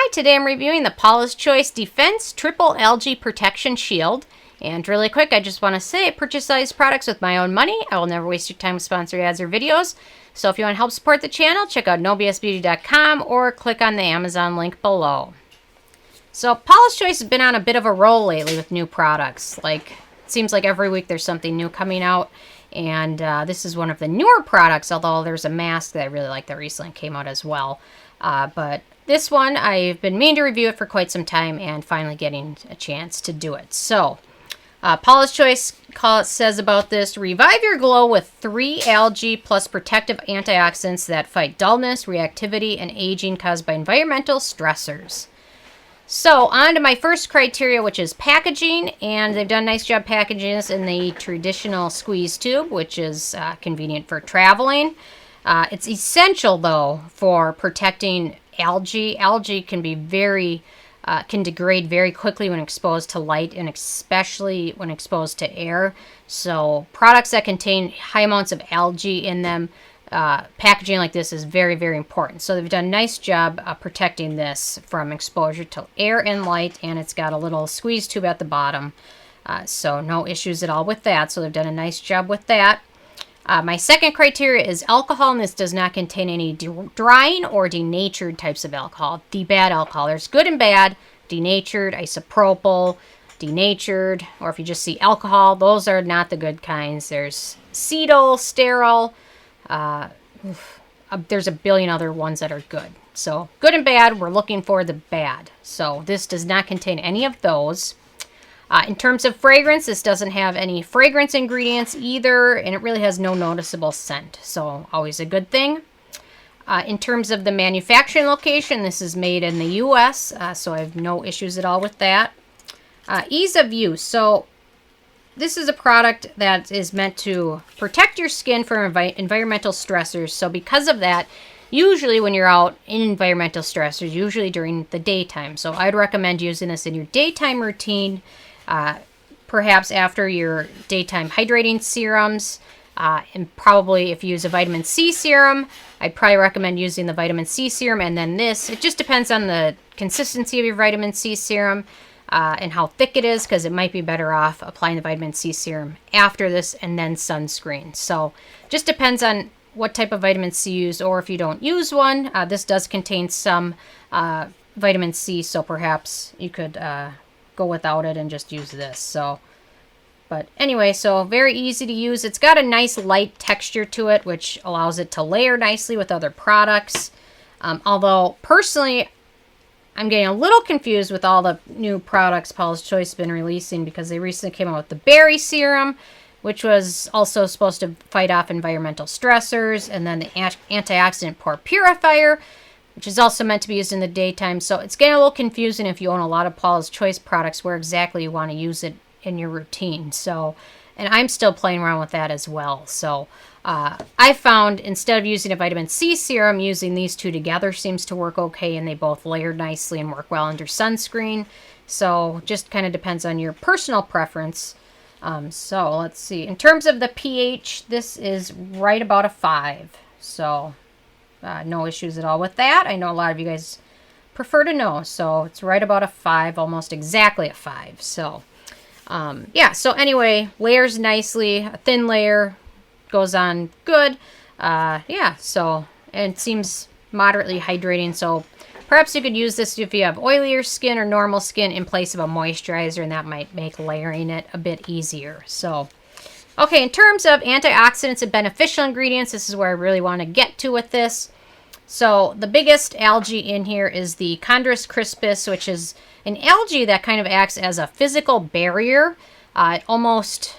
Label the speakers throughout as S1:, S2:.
S1: Hi, today I'm reviewing the Paula's Choice Defense Triple Algae Protection Shield. And really quick, I just want to say I purchase all these products with my own money. I will never waste your time with sponsored ads or videos. So if you want to help support the channel, check out nobsbeauty.com or click on the Amazon link below. So Paula's Choice has been on a bit of a roll lately with new products. It seems like every week there's something new coming out. And this is one of the newer products, although there's a mask that I really like that recently came out as well. But this one, I've been meaning to review it for quite some time and finally getting a chance to do it. So, Paula's Choice says about this, revive your glow with 3 algae plus protective antioxidants that fight dullness, reactivity, and aging caused by environmental stressors. So, on to my first criteria, which is packaging, and they've done a nice job packaging this in the traditional squeeze tube, which is convenient for traveling. It's essential, though, for protecting algae. Algae can be can degrade very quickly when exposed to light and especially when exposed to air. So products that contain high amounts of algae in them, packaging like this is very, very important. So they've done a nice job protecting this from exposure to air and light, and it's got a little squeeze tube at the bottom. So no issues at all with that. So they've done a nice job with that. My second criteria is alcohol, and this does not contain any drying or denatured types of alcohol. The bad alcohol. There's good and bad, denatured, isopropyl, denatured, or if you just see alcohol, those are not the good kinds. There's cetyl, sterile, there's a billion other ones that are good. So good and bad, we're looking for the bad. So this does not contain any of those. In terms of fragrance, this doesn't have any fragrance ingredients either, and it really has no noticeable scent, so always a good thing. In terms of the manufacturing location, this is made in the U.S., so I have no issues at all with that. Ease of use. So this is a product that is meant to protect your skin from environmental stressors, so because of that, usually when you're out in environmental stressors, usually during the daytime, so I'd recommend using this in your daytime routine. Perhaps after your daytime hydrating serums, and probably if you use a vitamin C serum, I'd probably recommend using the vitamin C serum and then this. It just depends on the consistency of your vitamin C serum and how thick it is, because it might be better off applying the vitamin C serum after this and then sunscreen. So just depends on what type of vitamin C you use, or if you don't use one. This does contain some vitamin C, so perhaps you could go without it and just use this. So, but anyway, so very easy to use. It's got a nice light texture to it, which allows it to layer nicely with other products. Although personally, I'm getting a little confused with all the new products Paula's Choice has been releasing, because they recently came out with the berry serum, which was also supposed to fight off environmental stressors, and then the antioxidant pore purifier, which is also meant to be used in the daytime. So it's getting a little confusing if you own a lot of Paula's Choice products where exactly you want to use it in your routine. So, and I'm still playing around with that as well. So I found instead of using a vitamin C serum, using these two together seems to work okay, and they both layer nicely and work well under sunscreen. So just kind of depends on your personal preference. So let's see. In terms of the pH, this is right about a 5. So no issues at all with that. I know a lot of you guys prefer to know, so it's right about a 5, almost exactly a 5. So, yeah, so anyway, layers nicely, a thin layer, goes on good. Yeah, so, and it seems moderately hydrating, so perhaps you could use this if you have oilier skin or normal skin in place of a moisturizer, and that might make layering it a bit easier. So, okay, in terms of antioxidants and beneficial ingredients, this is where I really want to get to with this. So the biggest algae in here is the Chondrus Crispus, which is an algae that kind of acts as a physical barrier. It almost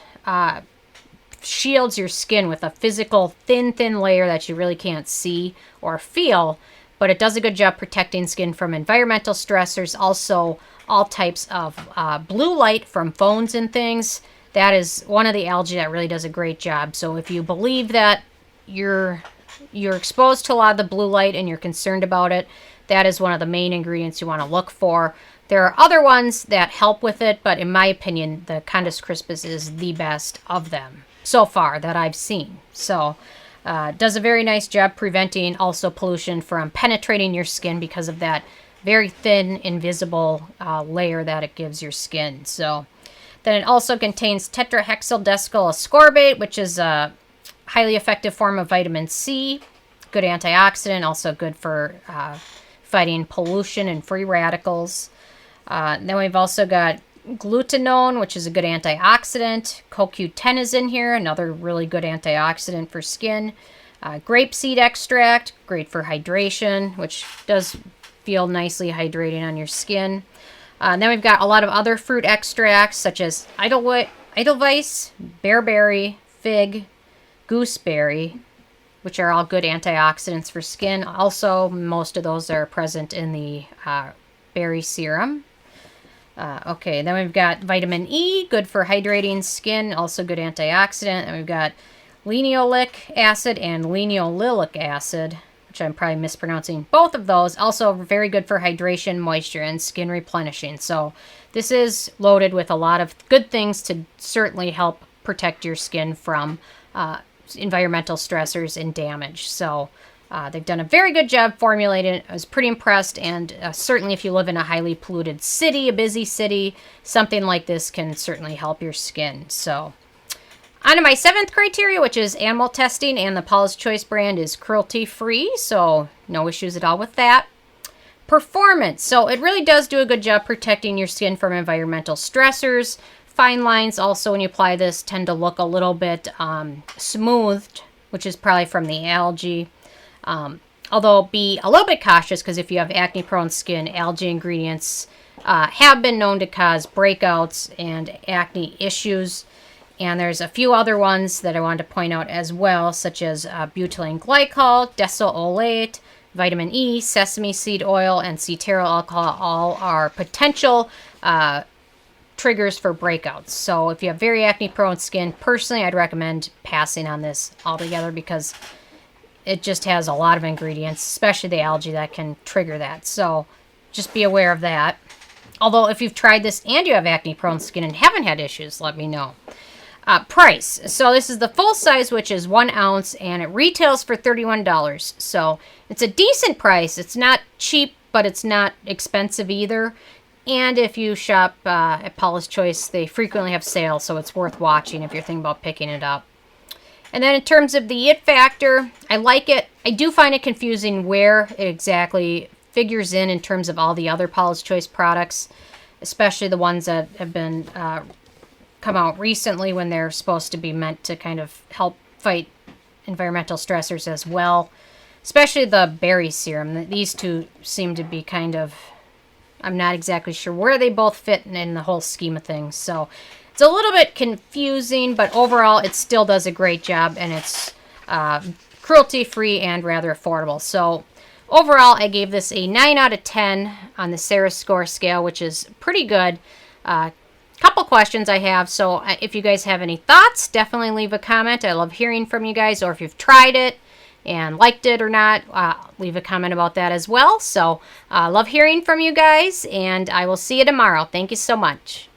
S1: shields your skin with a physical thin layer that you really can't see or feel, but it does a good job protecting skin from environmental stressors, also all types of blue light from phones and things. That is one of the algae that really does a great job. So if you believe that you're exposed to a lot of the blue light and you're concerned about it, that is one of the main ingredients you want to look for. There are other ones that help with it, but in my opinion, the Chondrus Crispus is the best of them so far that I've seen. So does a very nice job preventing also pollution from penetrating your skin because of that very thin, invisible layer that it gives your skin. So then it also contains Tetrahexyldecyl Ascorbate, which is a highly effective form of vitamin C, good antioxidant, also good for fighting pollution and free radicals. Then we've also got glutenone, which is a good antioxidant. CoQ10 is in here, another really good antioxidant for skin. Grapeseed extract, great for hydration, which does feel nicely hydrating on your skin. And then we've got a lot of other fruit extracts, such as Edelweiss, bearberry, fig, gooseberry, which are all good antioxidants for skin. Also, most of those are present in the berry serum. Okay, then we've got vitamin E, good for hydrating skin, also good antioxidant. And we've got Linoleic acid and Linoleic acid, which I'm probably mispronouncing both of those. Also very good for hydration, moisture, and skin replenishing. So this is loaded with a lot of good things to certainly help protect your skin from environmental stressors and damage. So they've done a very good job formulating it. I was pretty impressed, and certainly if you live in a highly polluted city, a busy city, something like this can certainly help your skin. So on to my 7th criteria, which is animal testing, and the Paula's Choice brand is cruelty-free, so no issues at all with that. Performance. So it really does do a good job protecting your skin from environmental stressors. Fine lines also, when you apply this, tend to look a little bit smoothed, which is probably from the algae. Although be a little bit cautious, because if you have acne-prone skin, algae ingredients have been known to cause breakouts and acne issues. And there's a few other ones that I wanted to point out as well, such as Butylene Glycol, Decyl Oleate, vitamin E, sesame seed oil, and Cetearyl Alcohol. All are potential triggers for breakouts. So if you have very acne-prone skin, personally, I'd recommend passing on this altogether, because it just has a lot of ingredients, especially the algae, that can trigger that. So just be aware of that. Although if you've tried this and you have acne-prone skin and haven't had issues, let me know. Price. So this is the full size, which is 1 ounce, and it retails for $31. So it's a decent price. It's not cheap, but it's not expensive either. And if you shop at Paula's Choice, they frequently have sales, so it's worth watching if you're thinking about picking it up. And then in terms of the it factor, I like it. I do find it confusing where it exactly figures in terms of all the other Paula's Choice products, especially the ones that have been come out recently, when they're supposed to be meant to kind of help fight environmental stressors as well, especially the berry serum. These two seem to be kind of, I'm not exactly sure where they both fit in the whole scheme of things. So it's a little bit confusing, but overall it still does a great job, and it's cruelty-free and rather affordable. So overall, I gave this a 9 out of 10 on the Sarah score scale, which is pretty good. Couple questions I have, so if you guys have any thoughts, definitely leave a comment. I love hearing from you guys, or if you've tried it and liked it or not, leave a comment about that as well. So love hearing from you guys, and I will see you tomorrow. Thank you so much.